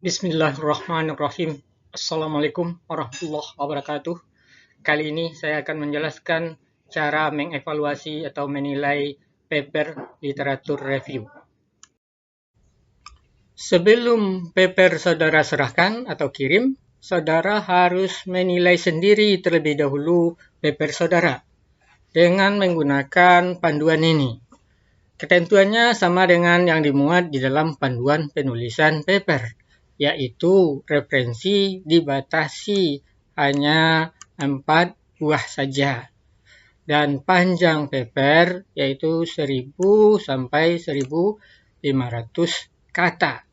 Bismillahirrahmanirrahim. Assalamualaikum warahmatullahi wabarakatuh. Kali ini saya akan menjelaskan cara mengevaluasi atau menilai paper literatur review. Sebelum paper saudara serahkan atau kirim, saudara harus menilai sendiri terlebih dahulu paper saudara dengan menggunakan panduan ini. Ketentuannya sama dengan yang dimuat di dalam panduan penulisan paper, yaitu referensi dibatasi hanya 4 buah saja, dan panjang paper yaitu 1000 sampai 1500 kata.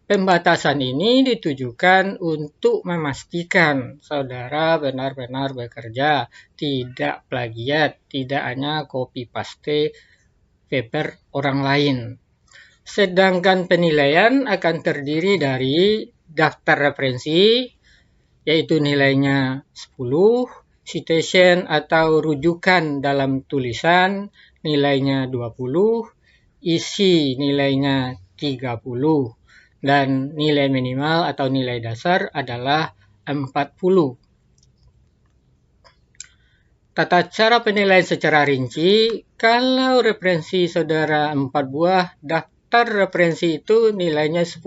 Pembatasan ini ditujukan untuk memastikan saudara benar-benar bekerja, tidak plagiat, tidak hanya copy paste paper orang lain. Sedangkan penilaian akan terdiri dari daftar referensi, yaitu nilainya 10, citation atau rujukan dalam tulisan nilainya 20, isi nilainya 30, dan nilai minimal atau nilai dasar adalah 40. Tata cara penilaian secara rinci, kalau referensi saudara 4 buah, daftar referensi itu nilainya 10.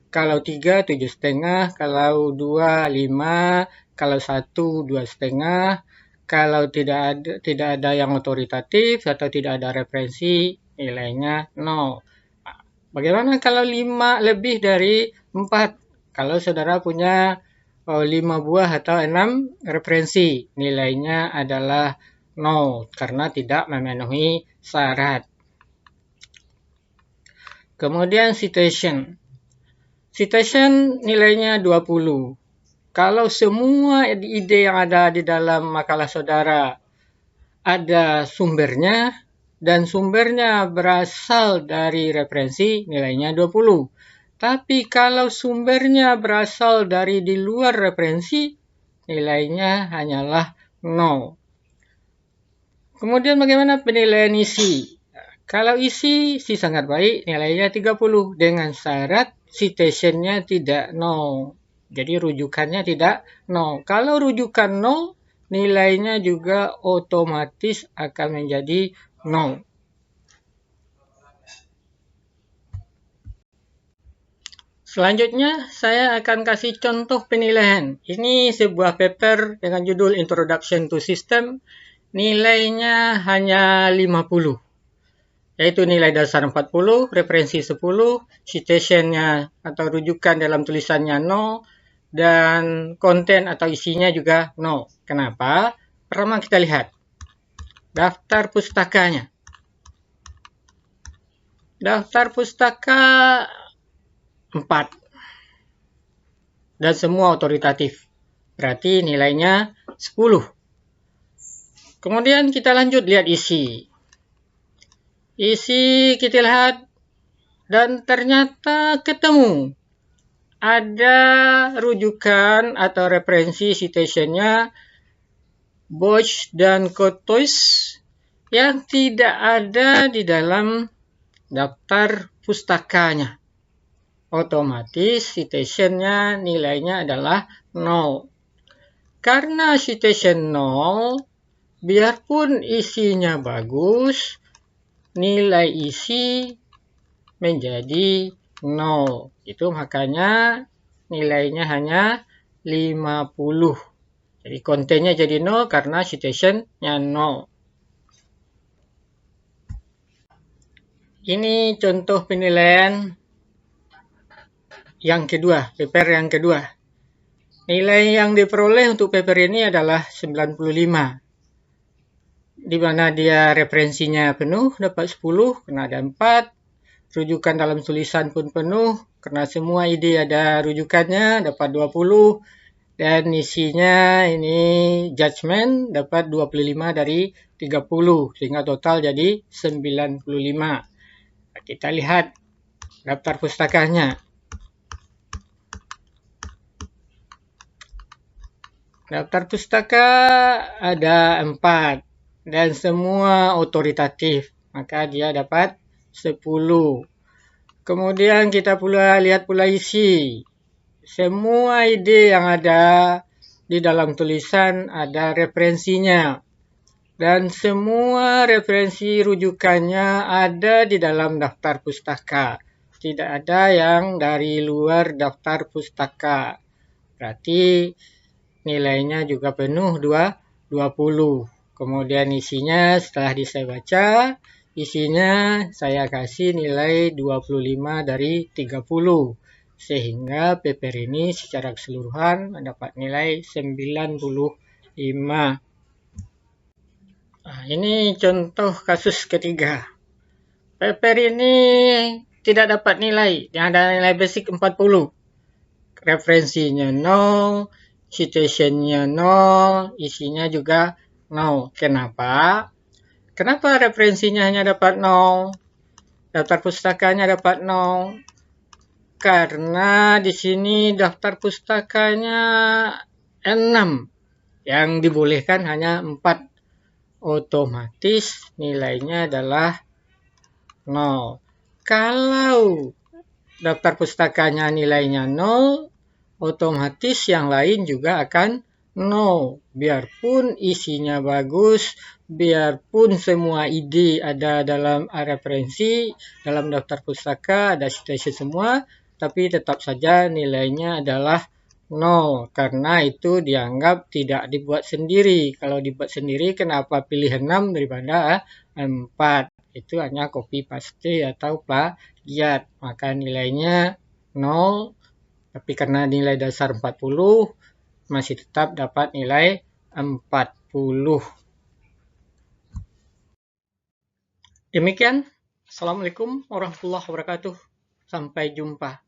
Kalau 3, 7,5. Kalau 2, 5. Kalau 1, 2,5. Kalau tidak ada yang otoritatif atau tidak ada referensi, nilainya 0. Bagaimana kalau 5 lebih dari 4? Kalau saudara punya 5 buah atau 6 referensi, nilainya adalah 0 karena tidak memenuhi syarat. Kemudian citation. Citation nilainya 20. Kalau semua ide yang ada di dalam makalah saudara ada sumbernya dan sumbernya berasal dari referensi, nilainya 20. Tapi kalau sumbernya berasal dari di luar referensi, nilainya hanyalah 0. Kemudian bagaimana penilaian isi? Kalau isi sangat baik, nilainya 30 dengan syarat citationnya tidak 0. Jadi rujukannya tidak 0. Kalau rujukan 0, nilainya juga otomatis akan menjadi 0. Selanjutnya, saya akan kasih contoh penilaian. Ini sebuah paper dengan judul Introduction to System. Nilainya hanya 50. Yaitu nilai dasar 40, referensi 10, citationnya atau rujukan dalam tulisannya 0, dan konten atau isinya juga 0. Kenapa? Pertama kita lihat daftar pustakanya. Daftar pustaka 4 dan semua otoritatif, berarti nilainya 10. Kemudian kita lanjut lihat isi. Isi kita lihat dan ternyata ketemu ada rujukan atau referensi citationnya Bosch dan Courtois yang tidak ada di dalam daftar pustakanya. Otomatis citationnya nilainya adalah 0. Karena citation 0, biarpun isinya bagus, nilai isi menjadi 0. Itu makanya nilainya hanya 50. Jadi kontennya jadi 0 karena citationnya 0. Ini contoh penilaian yang kedua, paper yang kedua. Nilai yang diperoleh untuk paper ini adalah 95. Di mana dia referensinya penuh, dapat 10, karena ada 4. Rujukan dalam tulisan pun penuh, karena semua ide ada rujukannya, dapat 20. Dan isinya ini judgment, dapat 25 dari 30, sehingga total jadi 95. Kita lihat daftar pustakanya. Daftar pustaka ada 4 dan semua otoritatif, maka dia dapat 10. Kemudian kita pula lihat pula isi. Semua ide yang ada di dalam tulisan ada referensinya. Dan semua referensi rujukannya ada di dalam daftar pustaka. Tidak ada yang dari luar daftar pustaka. Berarti nilainya juga penuh 20. Kemudian isinya setelah saya baca, isinya saya kasih nilai 25 dari 30. Sehingga paper ini secara keseluruhan mendapat nilai 95. Nah, ini contoh kasus ketiga. Paper ini tidak dapat nilai, yang ada nilai basic 40. Referensinya 0, citationnya 0, isinya juga 0. Kenapa? Kenapa referensinya hanya dapat 0? Daftar pustakanya dapat 0. Karena di sini daftar pustakanya 6. Yang dibolehkan hanya 4. Otomatis nilainya adalah 0. Kalau daftar pustakanya nilainya 0, otomatis yang lain juga akan 0. Biarpun isinya bagus, biarpun semua ide ada dalam referensi, dalam daftar pustaka, ada citation semua, tapi tetap saja nilainya adalah 0, karena itu dianggap tidak dibuat sendiri. Kalau dibuat sendiri, kenapa pilih 6 daripada 4? Itu hanya copy paste atau plagiat. Maka nilainya 0, tapi karena nilai dasar 40, masih tetap dapat nilai 40. Demikian. Assalamualaikum warahmatullahi wabarakatuh. Sampai jumpa.